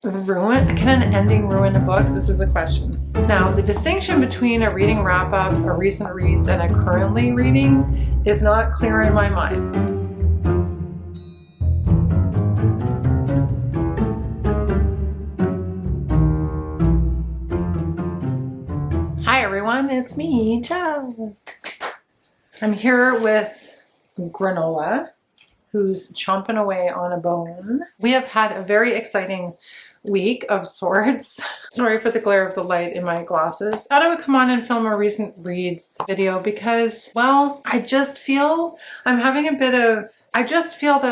Can an ending ruin a book? This is the question. Now, the distinction between a reading wrap-up, a recent reads, and a currently reading is not clear in my mind. Hi everyone, it's me, Jess. I'm here with Granola, who's chomping away on a bone. We have had a very exciting week of sorts. Sorry for the glare of the light in my glasses. I thought I would come on and film a recent reads video because, well, I just feel that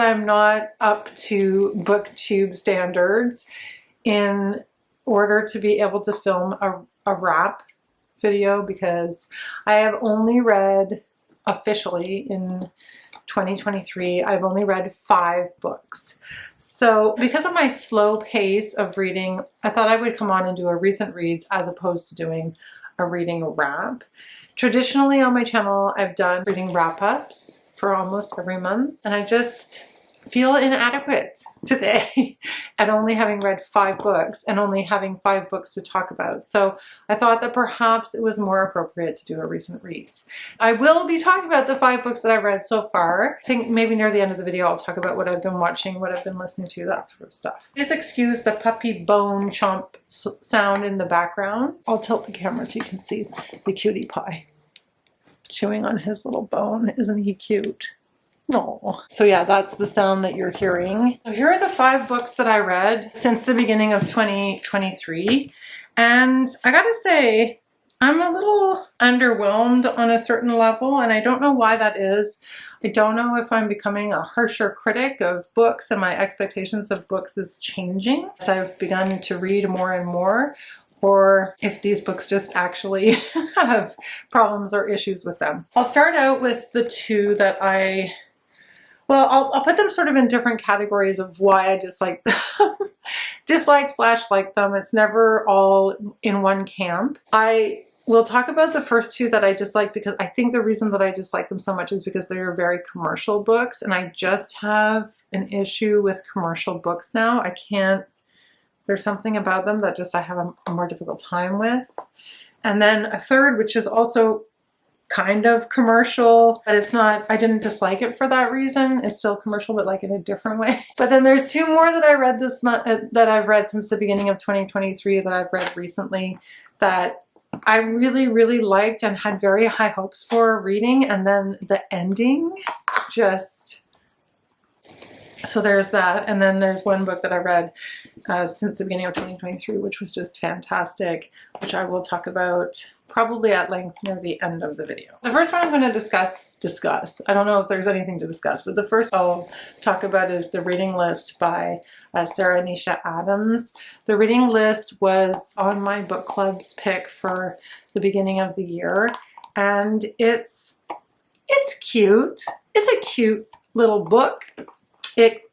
I'm not up to booktube standards in order to be able to film a wrap video, because I have only read officially in 2023, I've only read 5 books. So because of my slow pace of reading, I thought I would come on and do a recent reads as opposed to doing a reading wrap. Traditionally on my channel, I've done reading wrap-ups for almost every month, and I just feel inadequate today at only having read 5 books and only having 5 books to talk about. So I thought that perhaps it was more appropriate to do a recent reads. I will be talking about the 5 books that I've read so far. I think maybe near the end of the video I'll talk about what I've been watching, what I've been listening to, that sort of stuff. Please excuse the puppy bone chomp sound in the background. I'll tilt the camera so you can see the cutie pie chewing on his little bone. Isn't he cute? No. So yeah, that's the sound that you're hearing. So here are the 5 books that I read since the beginning of 2023. And I gotta say, I'm a little underwhelmed on a certain level, and I don't know why that is. I don't know if I'm becoming a harsher critic of books and my expectations of books is changing as I've begun to read more and more, or if these books just actually have problems or issues with them. I'll start out with the 2 that I'll put them sort of in different categories of why I dislike them. Dislike/like them. It's never all in one camp. I will talk about the first 2 that I dislike because I think the reason that I dislike them so much is because they're very commercial books, and I just have an issue with commercial books now. There's something about them that just I have a more difficult time with. And then a third, which is also kind of commercial, but it's not, I didn't dislike it for that reason. It's still commercial, but like in a different way. But then there's 2 more that I read this month, that I've read since the beginning of 2023, that I've read recently, that I really, really liked and had very high hopes for reading. And then the ending just... So there's that, and then there's one book that I read since the beginning of 2023, which was just fantastic, which I will talk about probably at length near the end of the video. The first one I'm going to discuss. I don't know if there's anything to discuss, but the first I'll talk about is The Reading List by Sara Nisha Adams. The Reading List was on my book club's pick for the beginning of the year, and it's cute. It's a cute little book. It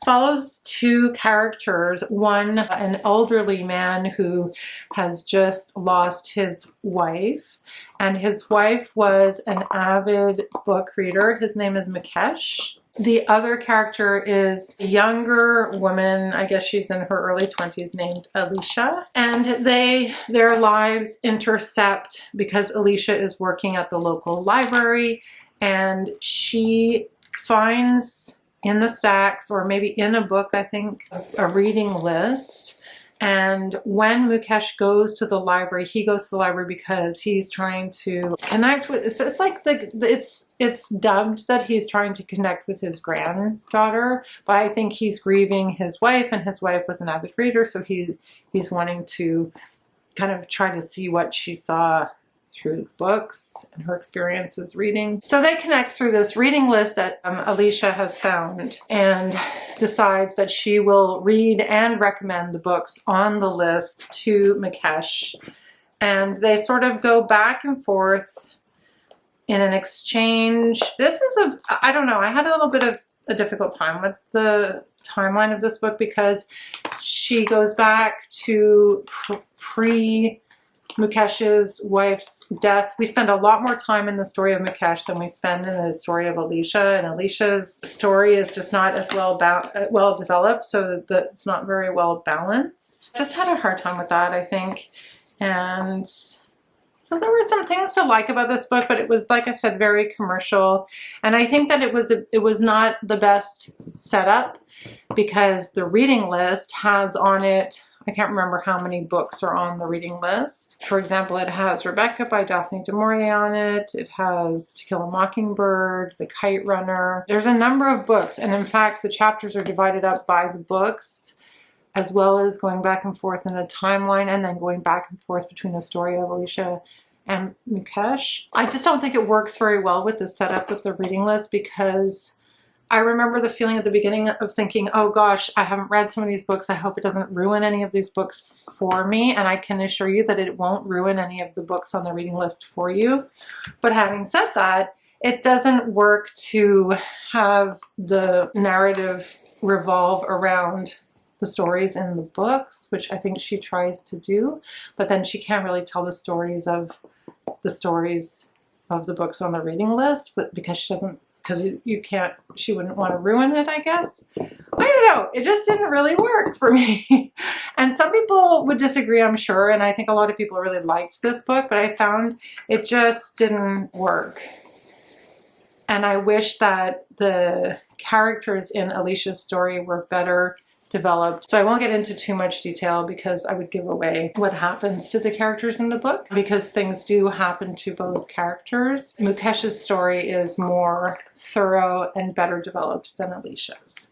follows 2 characters, one an elderly man who has just lost his wife, and his wife was an avid book reader. His name is Mukesh. The other character is a younger woman, I guess she's in her early 20s, named Alicia, and their lives intercept because Alicia is working at the local library, and she finds in the stacks, or maybe in a book, I think, a reading list. And when Mukesh goes to the library, he goes to the library because he's trying to connect with, it's like it's dubbed that he's trying to connect with his granddaughter, but I think he's grieving his wife, and his wife was an avid reader, so he's wanting to kind of try to see what she saw through books and her experiences reading. So they connect through this reading list that Alicia has found, and decides that she will read and recommend the books on the list to Mukesh. And they sort of go back and forth in an exchange. This is I don't know, I had a little bit of a difficult time with the timeline of this book because she goes back to Mukesh's wife's death. We spend a lot more time in the story of Mukesh than we spend in the story of Alicia, and Alicia's story is just not as well developed, so that it's not very well balanced. Just had a hard time with that, I think. And so there were some things to like about this book, but it was, like I said, very commercial. And I think that it was not the best setup, because the reading list has on it, I can't remember how many books are on the reading list. For example, it has Rebecca by Daphne du Maurier on it. It has To Kill a Mockingbird, The Kite Runner. There's a number of books, and in fact, the chapters are divided up by the books, as well as going back and forth in the timeline, and then going back and forth between the story of Alicia and Mukesh. I just don't think it works very well with the setup of the reading list, because I remember the feeling at the beginning of thinking, oh gosh, I haven't read some of these books. I hope it doesn't ruin any of these books for me. And I can assure you that it won't ruin any of the books on the reading list for you. But having said that, it doesn't work to have the narrative revolve around the stories in the books, which I think she tries to do. But then she can't really tell the stories of the books on the reading list, but because she doesn't, because you can't, she wouldn't want to ruin it, I guess. I don't know. It just didn't really work for me. And some people would disagree, I'm sure. And I think a lot of people really liked this book, but I found it just didn't work. And I wish that the characters in Alicia's story were better developed. So I won't get into too much detail, because I would give away what happens to the characters in the book, because things do happen to both characters. Mukesh's story is more thorough and better developed than Alicia's.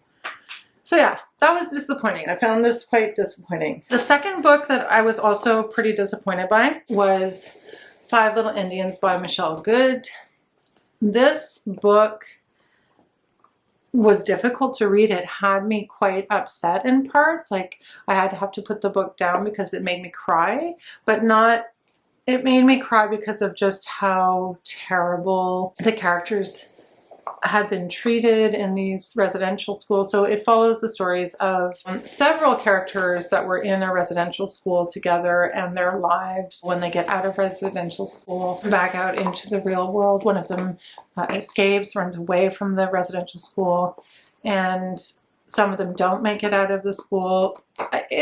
So yeah, that was disappointing. I found this quite disappointing. The second book that I was also pretty disappointed by was Five Little Indians by Michelle Good. This book was difficult to read. It had me quite upset in parts. Like, I had to have to put the book down because it made me cry, but not, it made me cry because of just how terrible the characters had been treated in these residential schools. So it follows the stories of several characters that were in a residential school together, and their lives when they get out of residential school back out into the real world. One of them escapes, runs away from the residential school, and some of them don't make it out of the school. I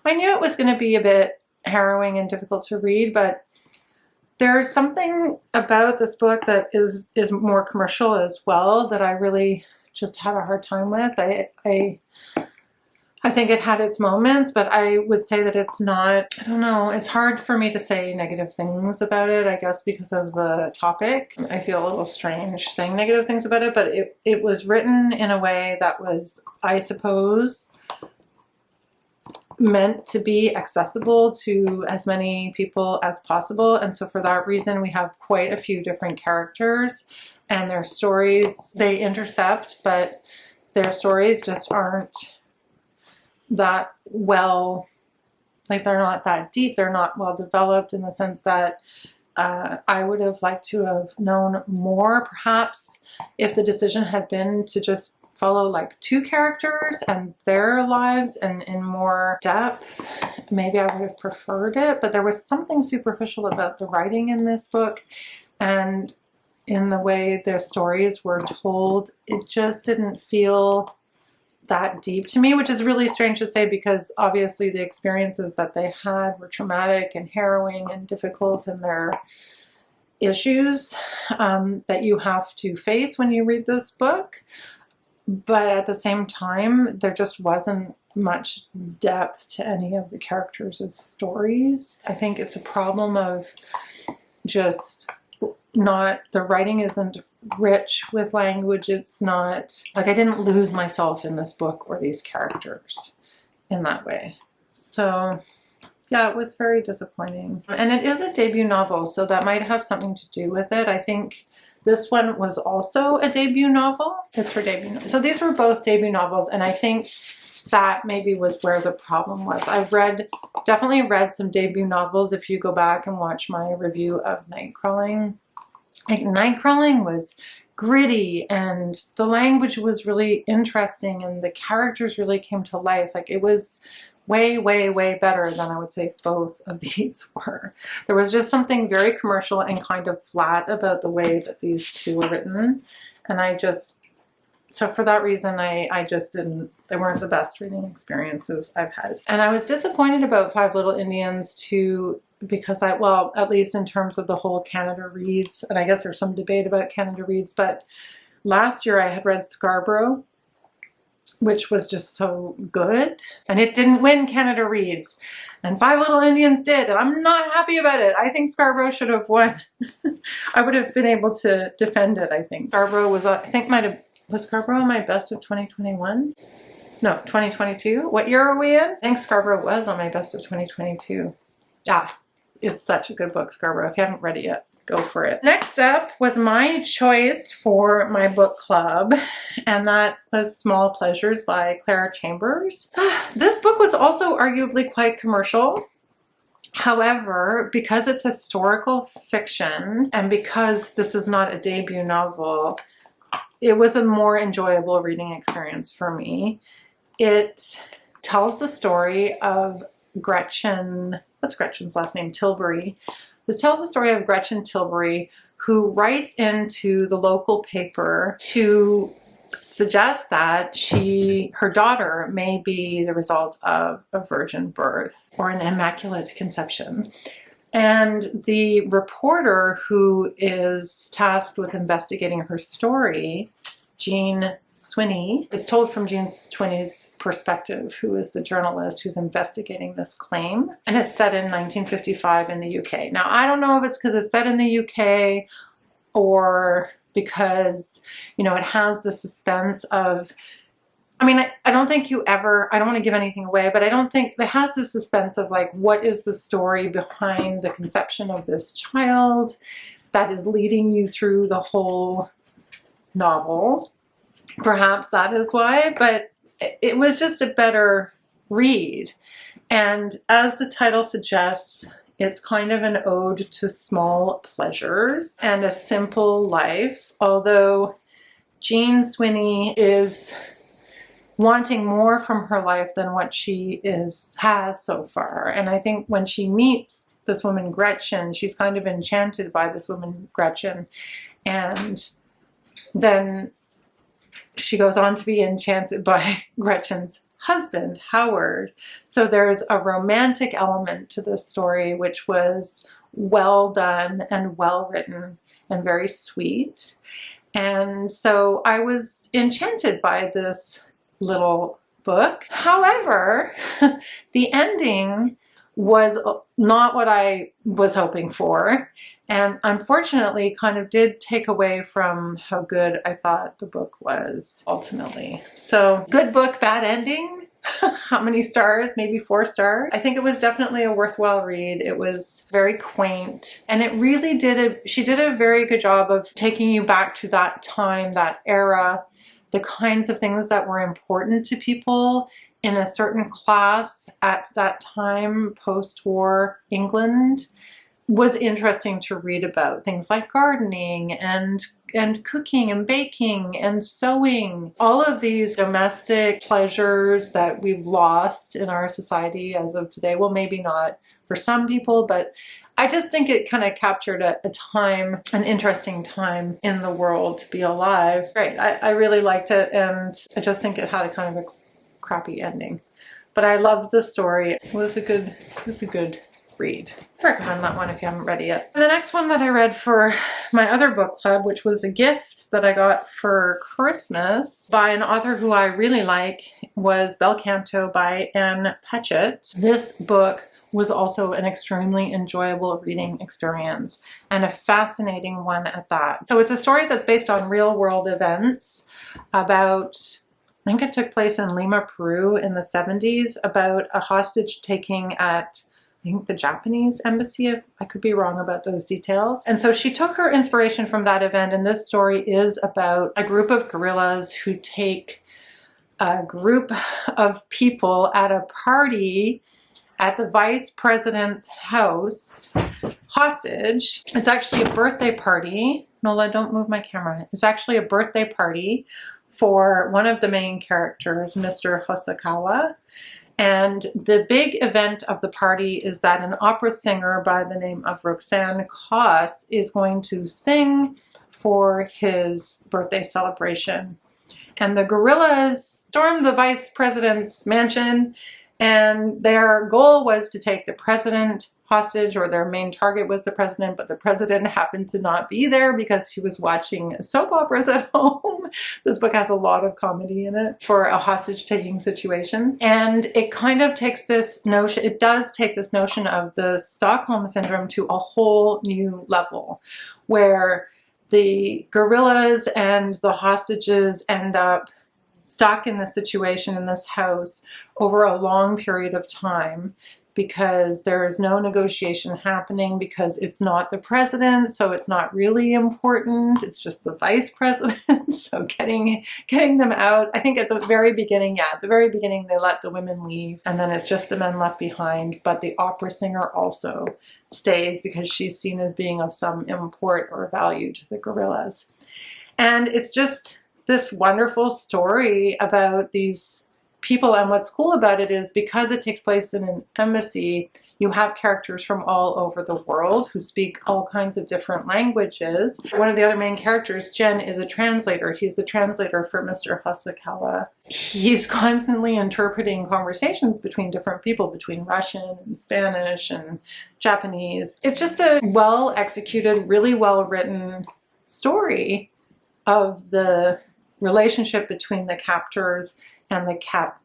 knew it was going to be a bit harrowing and difficult to read, but there's something about this book that is more commercial as well that I really just had a hard time with. I think it had its moments, but I would say that it's not, I don't know, it's hard for me to say negative things about it, I guess because of the topic. I feel a little strange saying negative things about it, but it was written in a way that was, I suppose, meant to be accessible to as many people as possible. And so for that reason, we have quite a few different characters, and their stories, they intercept, but their stories just aren't that well, like they're not that deep, they're not well developed, in the sense that I would have liked to have known more, perhaps, if the decision had been to just follow like two characters and their lives and in more depth. Maybe I would have preferred it, but there was something superficial about the writing in this book, and in the way their stories were told. It just didn't feel that deep to me, which is really strange to say, because obviously the experiences that they had were traumatic and harrowing and difficult, and their issues that you have to face when you read this book. But at the same time, there just wasn't much depth to any of the characters' stories. I think it's a problem of just not, the writing isn't rich with language. It's not, like, I didn't lose myself in this book or these characters in that way. So yeah, it was very disappointing. And it is a debut novel, so that might have something to do with it. I think this one was also a debut novel. It's her debut. So these were both debut novels, and I think that maybe was where the problem was. I've definitely read some debut novels. If you go back and watch my review of Nightcrawling, like, Nightcrawling was gritty, and the language was really interesting, and the characters really came to life. Like, it was way, way, way better than I would say both of these were. There was just something very commercial and kind of flat about the way that these two were written. And I just, so for that reason, I just didn't, they weren't the best reading experiences I've had. And I was disappointed about Five Little Indians too, because well, at least in terms of the whole Canada Reads, and I guess there's some debate about Canada Reads, but last year I had read Scarborough, which was just so good, and it didn't win Canada Reads, and Five Little Indians did, and I'm not happy about it. I think Scarborough should have won. I would have been able to defend it, I think. Scarborough was, I think was Scarborough my best of 2021? No, 2022. What year are we in? I think Scarborough was on my best of 2022. Yeah, it's such a good book, Scarborough. If you haven't read it yet, go for it. Next up was my choice for my book club, and that was Small Pleasures by Clara Chambers. This book was also arguably quite commercial. However, because it's historical fiction and because this is not a debut novel, it was a more enjoyable reading experience for me. It tells the story of Gretchen, what's Gretchen's last name? Tilbury. This tells the story of Gretchen Tilbury, who writes into the local paper to suggest that her daughter may be the result of a virgin birth or an immaculate conception. And the reporter who is tasked with investigating her story, Jean Swinney, it's told from Jean Swinney's perspective, who is the journalist who's investigating this claim. And it's set in 1955 in the UK. Now, I don't know if it's because it's set in the UK or because, you know, it has the suspense of, I mean, I don't think you ever, I don't want to give anything away, but I don't think it has the suspense of like, what is the story behind the conception of this child that is leading you through the whole novel. Perhaps that is why, but it was just a better read. And as the title suggests, it's kind of an ode to small pleasures and a simple life, although Jean Swinney is wanting more from her life than what she has so far. And I think when she meets this woman Gretchen, she's kind of enchanted by this woman Gretchen, and then she goes on to be enchanted by Gretchen's husband, Howard. So there's a romantic element to this story, which was well done and well written and very sweet. And so I was enchanted by this little book. However, the ending was not what I was hoping for, and unfortunately kind of did take away from how good I thought the book was ultimately. So good book, bad ending. How many stars? Maybe 4 stars. I think it was definitely a worthwhile read. It was very quaint, and it really she did a very good job of taking you back to that time, that era, the kinds of things that were important to people in a certain class at that time, post-war England, was interesting to read about. Things like gardening and cooking and baking and sewing. All of these domestic pleasures that we've lost in our society as of today. Well, maybe not for some people, but I just think it kind of captured a time, an interesting time in the world to be alive. Great, I really liked it, and I just think it had a kind of a crappy ending. But I loved the story. It was a good read. I recommend that one if you haven't read it yet. And the next one that I read for my other book club, which was a gift that I got for Christmas by an author who I really like, was Bel Canto by Ann Patchett. This book was also an extremely enjoyable reading experience, and a fascinating one at that. So it's a story that's based on real world events about, I think it took place in Lima, Peru in the 70s, about a hostage taking at, I think, the Japanese embassy. I could be wrong about those details. And so she took her inspiration from that event, and this story is about a group of guerrillas who take a group of people at a party at the vice president's house hostage. It's actually a birthday party. Nola, don't move my camera. It's actually a birthday party for one of the main characters, Mr. Hosokawa. And the big event of the party is that an opera singer by the name of Roxanne Koss is going to sing for his birthday celebration. And the guerrillas stormed the vice president's mansion, and their goal was to take the president hostage, or their main target was the president, but the president happened to not be there because he was watching soap operas at home. This book has a lot of comedy in it for a hostage-taking situation. And it kind of takes this notion, it does take this notion of the Stockholm Syndrome to a whole new level, where the guerrillas and the hostages end up stuck in this situation in this house over a long period of time, because there is no negotiation happening, because it's not the president, so it's not really important. It's just the vice president. So getting them out. I think at the very beginning, yeah, at the very beginning, they let the women leave, and then it's just the men left behind. But the opera singer also stays because she's seen as being of some import or value to the guerrillas. And it's just this wonderful story about these people. And what's cool about it is, because it takes place in an embassy, you have characters from all over the world who speak all kinds of different languages. One of the other main characters, Jen, is a translator. He's the translator for Mr. Hasakawa. He's constantly interpreting conversations between different people, between Russian and Spanish and Japanese. It's just a well-executed, really well-written story of the relationship between the captors and the captives.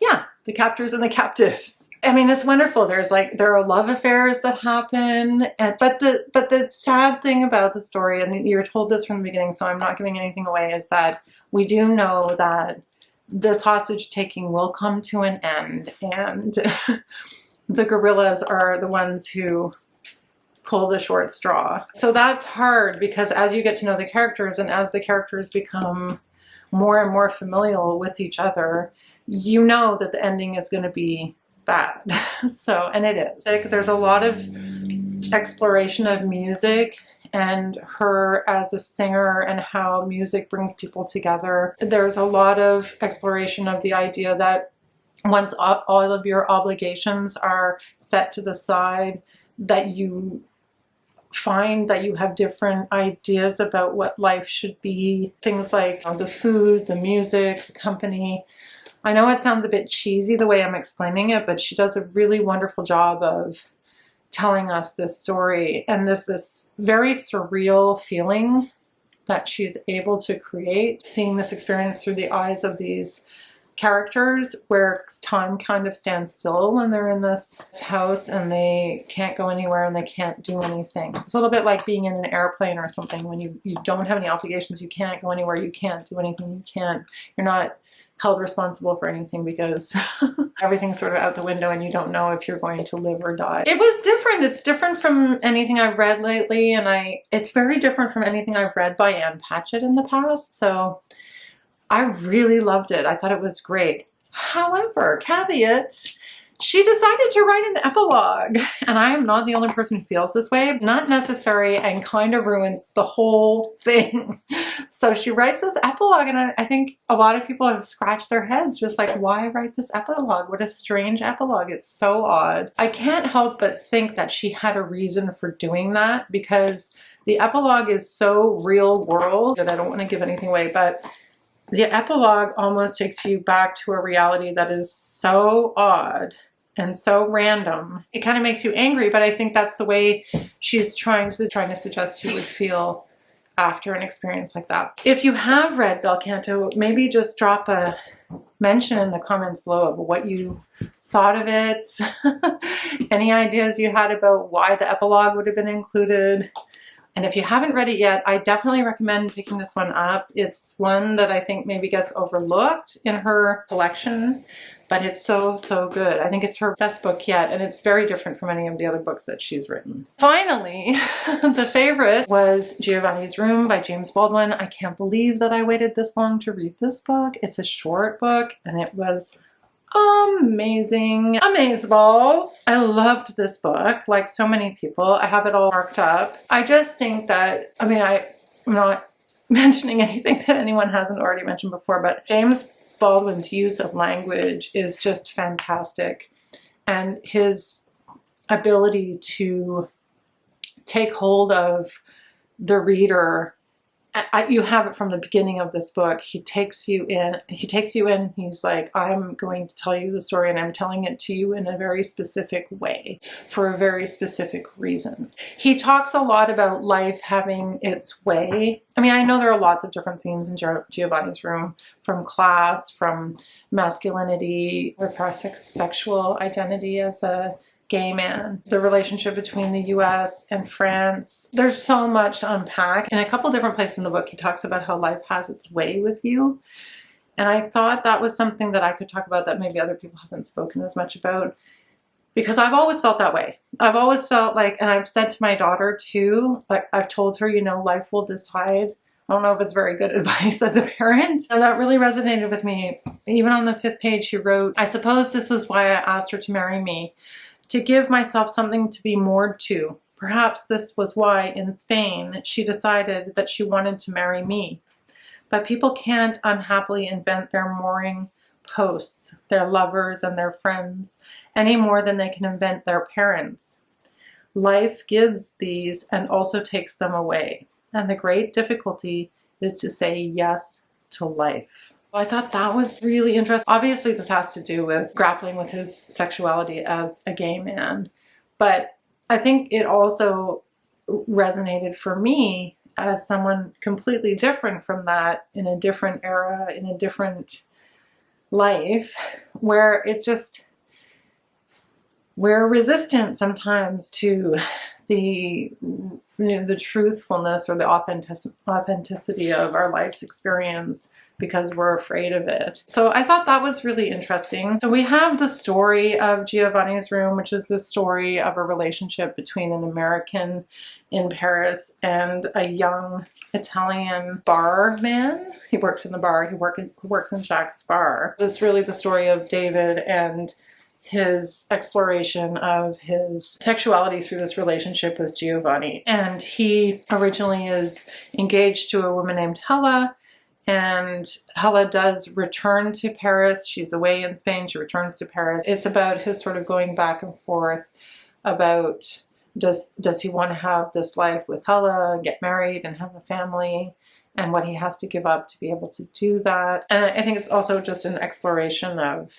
Yeah, the captors and the captives. I mean, it's wonderful. There are love affairs that happen, but the sad thing about the story, and you're told this from the beginning, so I'm not giving anything away, is that we do know that this hostage taking will come to an end, and the guerrillas are the ones who pull the short straw. So that's hard, because as you get to know the characters, and as the characters become more and more familial with each other, you know that the ending is going to be bad. So, and it is. There's a lot of exploration of music and her as a singer and how music brings people together. There's a lot of exploration of the idea that once all of your obligations are set to the side, that you find that you have different ideas about what life should be. Things like the food, the music, the company. I know it sounds a bit cheesy the way I'm explaining it, but she does a really wonderful job of telling us this story, and this very surreal feeling that she's able to create, seeing this experience through the eyes of these characters, where time kind of stands still when they're in this house and they can't go anywhere and they can't do anything. It's a little bit like being in an airplane or something. When you don't have any obligations, you can't go anywhere, you can't do anything, you're not held responsible for anything, because everything's sort of out the window and you don't know if you're going to live or die. It was different. It's different from anything I've read lately, and it's very different from anything I've read by Ann Patchett in the past. So I really loved it. I thought it was great. However, caveats, she decided to write an epilogue, and I am not the only person who feels this way. Not necessary, and kind of ruins the whole thing. So she writes this epilogue, and I think a lot of people have scratched their heads, just like, why write this epilogue? What a strange epilogue. It's so odd. I can't help but think that she had a reason for doing that, because the epilogue is so real world that I don't want to give anything away, but the epilogue almost takes you back to a reality that is so odd and so random. It kind of makes you angry, but I think that's the way she's trying to suggest you would feel after an experience like that. If you have read Bel Canto, maybe just drop a mention in the comments below of what you thought of it. Any ideas you had about why the epilogue would have been included. And if you haven't read it yet, I definitely recommend picking this one up. It's one that I think maybe gets overlooked in her collection, but it's so, so good. I think it's her best book yet, and it's very different from any of the other books that she's written. Finally, the favorite was Giovanni's Room by James Baldwin. I can't believe that I waited this long to read this book. It's a short book, and it was amazing. Amazeballs. I loved this book, like so many people. I have it all marked up. I just think that, I mean, I'm not mentioning anything that anyone hasn't already mentioned before, but James Baldwin's use of language is just fantastic. And his ability to take hold of the reader, you have it from the beginning of this book. He takes you in and he's like, I'm going to tell you the story, and I'm telling it to you in a very specific way for a very specific reason. He talks a lot about life having its way. I mean, I know there are lots of different themes in Giovanni's room, from class, from masculinity, repressed sexual identity as a gay man, the relationship between the US and France. There's so much to unpack. In a couple different places in the book, he talks about how life has its way with you. And I thought that was something that I could talk about that maybe other people haven't spoken as much about, because I've always felt that way. I've always felt like, and I've said to my daughter too, like I've told her, you know, life will decide. I don't know if it's very good advice as a parent. And that really resonated with me. Even on the 5th page, she wrote, I suppose this was why I asked her to marry me, to give myself something to be moored to. Perhaps this was why, in Spain, she decided that she wanted to marry me. But people can't unhappily invent their mooring posts, their lovers and their friends, any more than they can invent their parents. Life gives these and also takes them away. And the great difficulty is to say yes to life. I thought that was really interesting. Obviously, this has to do with grappling with his sexuality as a gay man, but I think it also resonated for me as someone completely different from that, in a different era, in a different life, where it's just, we're resistant sometimes to the truthfulness or the authenticity of our life's experience because we're afraid of it. So I thought that was really interesting. So we have the story of Giovanni's Room, which is the story of a relationship between an American in Paris and a young Italian barman. He works in the bar. He works in Jacques' bar. It's really the story of David and his exploration of his sexuality through this relationship with Giovanni. And he originally is engaged to a woman named Hella, and Hella does return to Paris. She's away in Spain, she returns to Paris. It's about his sort of going back and forth about, does he want to have this life with Hella, get married and have a family, and what he has to give up to be able to do that. And I think it's also just an exploration of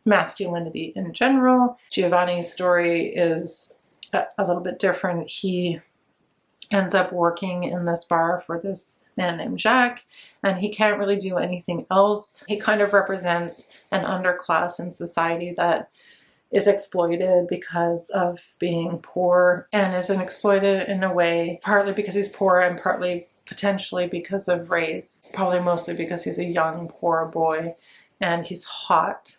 masculinity in general. Giovanni's story is a little bit different. He ends up working in this bar for this man named Jacques, and he can't really do anything else. He kind of represents an underclass in society that is exploited because of being poor, and is exploited in a way partly because he's poor and partly potentially because of race, probably mostly because he's a young poor boy and he's hot.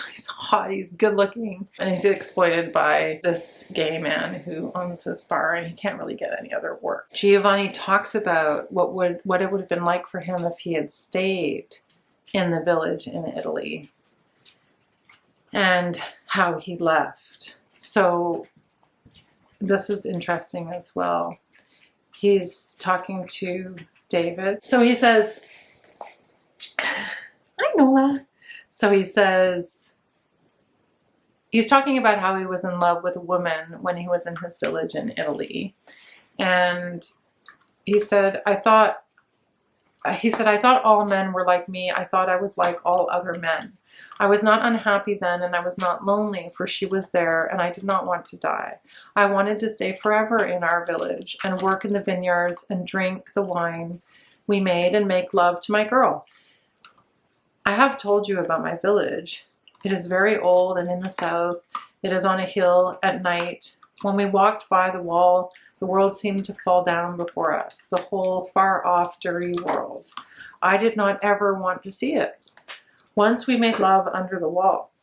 He's hot, he's good looking, and he's exploited by this gay man who owns this bar, and he can't really get any other work. Giovanni talks about what it would have been like for him if he had stayed in the village in Italy and how he left. So this is interesting as well. He's talking to David. So he says, hi Nola. So he says, he's talking about how he was in love with a woman when he was in his village in Italy. And he said, I thought all men were like me. I thought I was like all other men. I was not unhappy then, and I was not lonely, for she was there, and I did not want to die. I wanted to stay forever in our village and work in the vineyards and drink the wine we made and make love to my girl. I have told you about my village. It is very old and in the south. It is on a hill at night. When we walked by the wall, the world seemed to fall down before us, the whole far-off, dirty world. I did not ever want to see it. Once we made love under the wall.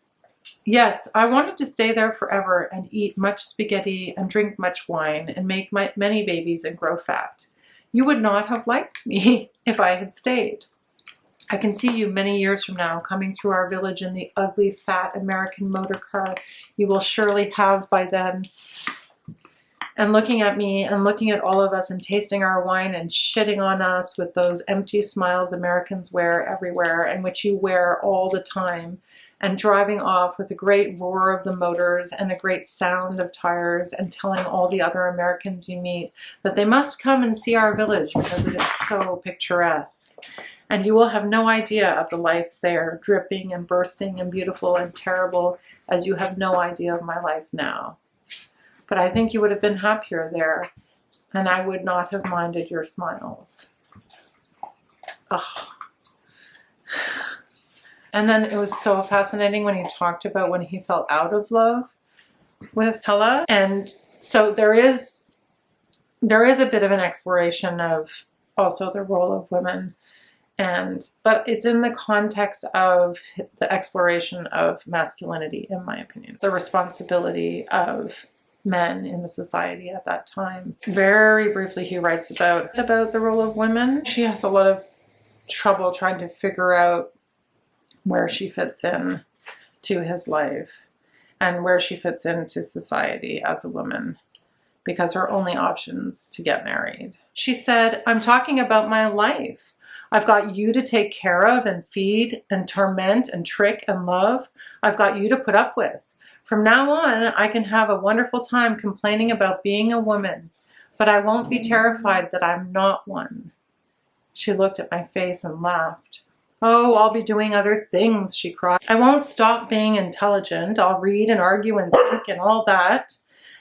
Yes, I wanted to stay there forever and eat much spaghetti and drink much wine and make many babies and grow fat. You would not have liked me if I had stayed. I can see you many years from now coming through our village in the ugly, fat American motor car you will surely have by then. and looking at me and looking at all of us and tasting our wine and shitting on us with those empty smiles Americans wear everywhere and which you wear all the time, and driving off with a great roar of the motors and a great sound of tires and telling all the other Americans you meet that they must come and see our village because it is so picturesque. And you will have no idea of the life there, dripping and bursting and beautiful and terrible, as you have no idea of my life now. But I think you would have been happier there, and I would not have minded your smiles. Ugh. And then it was so fascinating when he talked about when he fell out of love with Hella. And so there is a bit of an exploration of also the role of women, but it's in the context of the exploration of masculinity, in my opinion. The responsibility of men in the society at that time. Very briefly, he writes about the role of women. She has a lot of trouble trying to figure out where she fits in to his life and where she fits into society as a woman, because her only option's to get married. She said, "I'm talking about my life. I've got you to take care of and feed and torment and trick and love. I've got you to put up with. From now on, I can have a wonderful time complaining about being a woman, but I won't be terrified that I'm not one." She looked at my face and laughed. "Oh, I'll be doing other things," she cried. "I won't stop being intelligent. I'll read and argue and think and all that.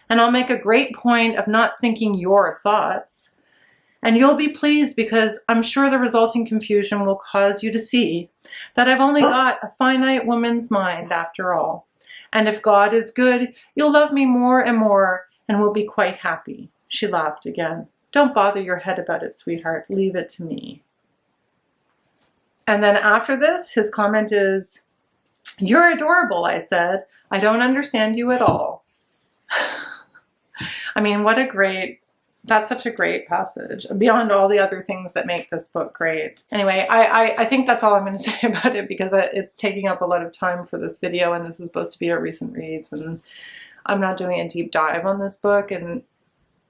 And I'll make a great point of not thinking your thoughts. And you'll be pleased because I'm sure the resulting confusion will cause you to see that I've only got a finite woman's mind after all. And if God is good, you'll love me more and more and will be quite happy." She laughed again. "Don't bother your head about it, sweetheart. Leave it to me." And then after this, his comment is, "You're adorable," I said. "I don't understand you at all." I mean, that's such a great passage, beyond all the other things that make this book great. Anyway, I think that's all I'm going to say about it, because it's taking up a lot of time for this video, and this is supposed to be a recent reads, and I'm not doing a deep dive on this book. And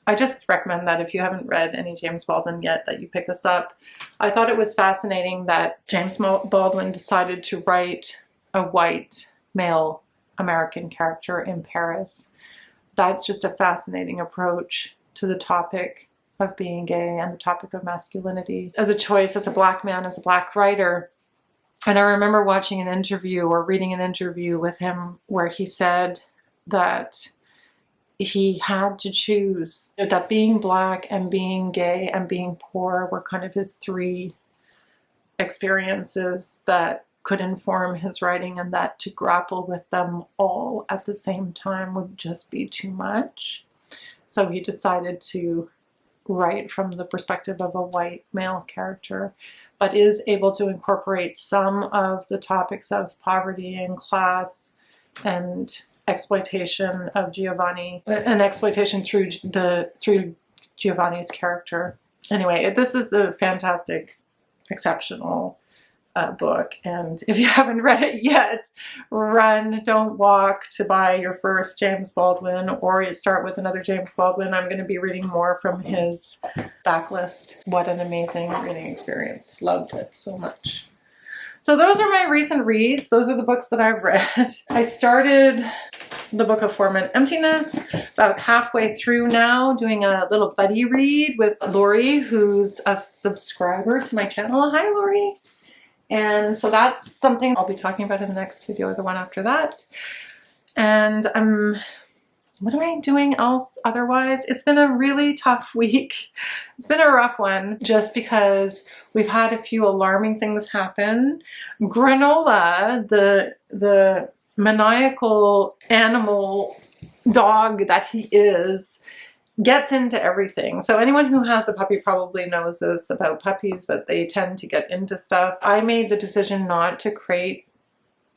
I just recommend that if you haven't read any James Baldwin yet, that you pick this up. I thought it was fascinating that James Baldwin decided to write a white male American character in Paris. That's just a fascinating approach to the topic of being gay and the topic of masculinity as a choice, as a black man, as a black writer. And I remember watching an interview or reading an interview with him where he said that he had to choose, that being black and being gay and being poor were kind of his three experiences that could inform his writing, and that to grapple with them all at the same time would just be too much. So he decided to write from the perspective of a white male character, but is able to incorporate some of the topics of poverty and class and exploitation of Giovanni, and exploitation through Giovanni's character. Anyway, this is a fantastic, exceptional book, and if you haven't read it yet, run, don't walk to buy your first James Baldwin, or you start with another James Baldwin. I'm going to be reading more from his backlist. What an amazing reading experience. Loved it so much. So those are my recent reads. Those are the books that I've read. I started the Book of Form and Emptiness about halfway through now, doing a little buddy read with Lori, who's a subscriber to my channel. Hi, Lori. And so that's something I'll be talking about in the next video or the one after that. And what am I doing else otherwise? It's been a really tough week. It's been a rough one just because we've had a few alarming things happen. Granola, the maniacal animal dog that he is, gets into everything. So anyone who has a puppy probably knows this about puppies, but they tend to get into stuff. I made the decision not to crate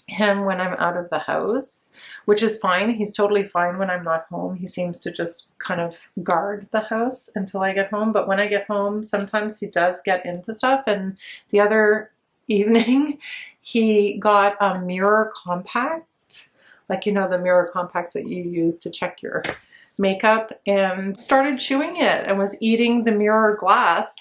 him when I'm out of the house, which is fine. He's totally fine when I'm not home. He seems to just kind of guard the house until I get home. But when I get home, sometimes he does get into stuff. And the other evening, he got a mirror compact, like, you know, the mirror compacts that you use to check your makeup and started chewing it and was eating the mirror glass,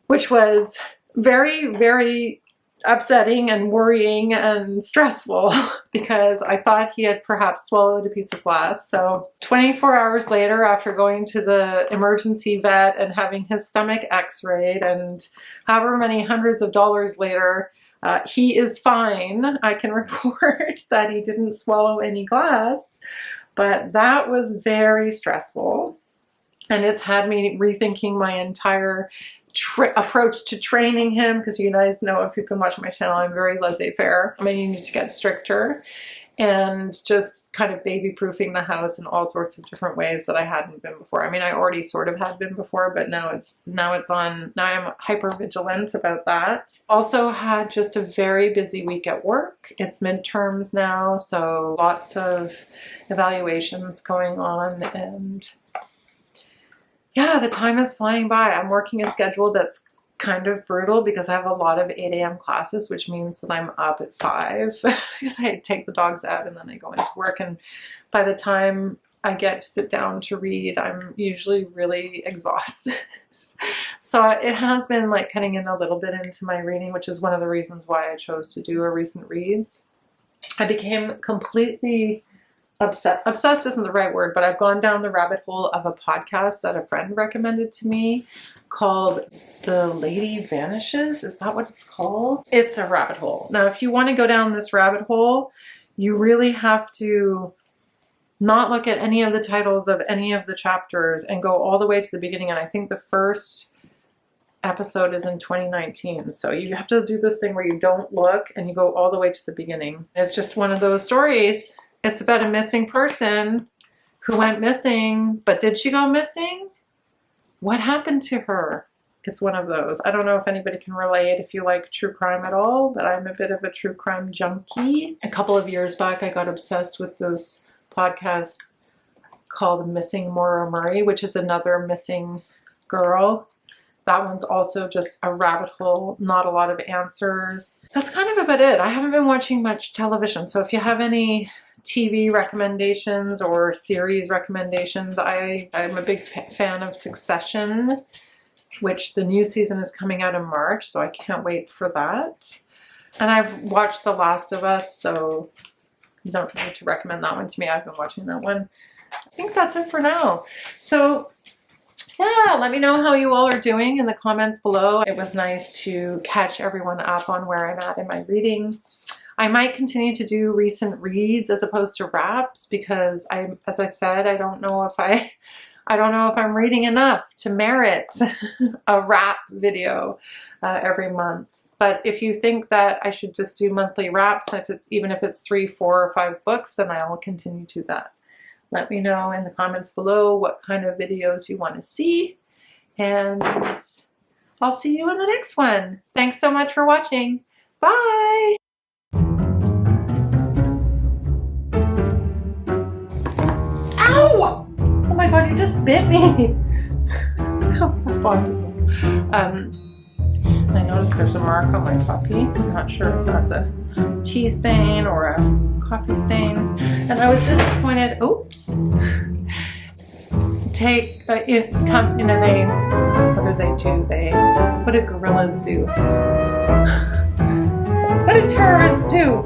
which was very, very upsetting and worrying and stressful because I thought he had perhaps swallowed a piece of glass. So 24 hours later, after going to the emergency vet and having his stomach x-rayed, and however many hundreds of dollars later, he is fine. I can report that he didn't swallow any glass, but that was very stressful. And it's had me rethinking my entire approach to training him, because you guys know, if you've been watching my channel, I'm very laissez-faire. I mean, you need to get stricter, and just kind of baby-proofing the house in all sorts of different ways that I hadn't been before. I mean, I already sort of had been before, but now I'm hyper vigilant about that. Also had just a very busy week at work. It's midterms now, so lots of evaluations going on, and yeah, the time is flying by. I'm working a schedule that's kind of brutal because I have a lot of 8 a.m. classes, which means that I'm up at 5 because I take the dogs out and then I go into work. And by the time I get to sit down to read, I'm usually really exhausted. So it has been like cutting in a little bit into my reading, which is one of the reasons why I chose to do a recent reads. I became completely obsessed isn't the right word, but I've gone down the rabbit hole of a podcast that a friend recommended to me called The Lady Vanishes. Is that what it's called? It's a rabbit hole. Now, if you want to go down this rabbit hole, you really have to not look at any of the titles of any of the chapters and go all the way to the beginning. And I think the first episode is in 2019. So you have to do this thing where you don't look and you go all the way to the beginning. It's just one of those stories. It's about a missing person who went missing, but did she go missing? What happened to her? It's one of those. I don't know if anybody can relate if you like true crime at all, but I'm a bit of a true crime junkie. A couple of years back, I got obsessed with this podcast called Missing Maura Murray, which is another missing girl. That one's also just a rabbit hole, not a lot of answers. That's kind of about it. I haven't been watching much television, so if you have any TV recommendations or series recommendations, I'm a big fan of Succession, which the new season is coming out in March, so I can't wait for that. And I've watched The Last of Us, so you don't need to recommend that one to me. I've been watching that one. I think that's it for now. So yeah, let me know how you all are doing in the comments below. It was nice to catch everyone up on where I'm at in my reading. I might continue to do recent reads as opposed to wraps because as I said, I don't know if I'm reading enough to merit a wrap video every month. But if you think that I should just do monthly wraps, even if it's 3, 4, or 5 books, then I will continue to do that. Let me know in the comments below what kind of videos you want to see, and I'll see you in the next one. Thanks so much for watching. Bye! Ow! Oh my god, you just bit me! How is that possible? I noticed there's a mark on my puppy. I'm not sure if that's a tea stain or a coffee stain. And I was disappointed. Oops. It's come, what do they do? What do gorillas do? What do terrorists do?